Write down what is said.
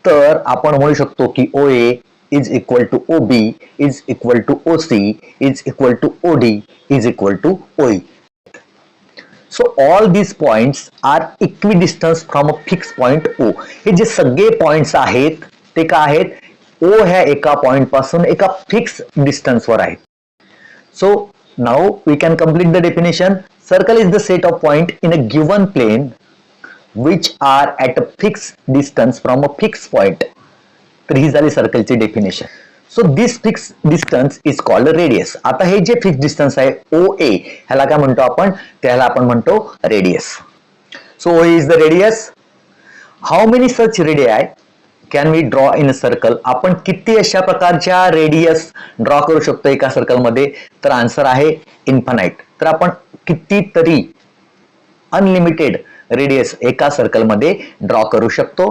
तर आपण म्हणू शकतो की OA is equal to OB is equal to OC is equal to OD is equal to OE. So all these points are equidistant from a fixed point O. हे जे सगळे points आहेत ते काय आहेत? O ह्या एका पॉइंट पासून एका फिक्स डिस्टन्स वर आहेत. So now we can complete the definition. Circle is the set of point in a given plane which are at a fixed distance from a fixed point. तर ही झाली सर्कलची definition. So this fix distance is called radius. आता हे जे fix distance आहे OA ह्याला काय म्हणतो आपण? त्याला आपण म्हणतो radius. So OA is the radius. How many such radii can we draw in a circle? आपण किती अशा प्रकारच्या रेडियस ड्रॉ करू शकतो एका सर्कलमध्ये? तर आन्सर आहे इन्फानाइट. तर आपण कितीतरी अनलिमिटेड रेडियस एका सर्कलमध्ये ड्रॉ करू शकतो.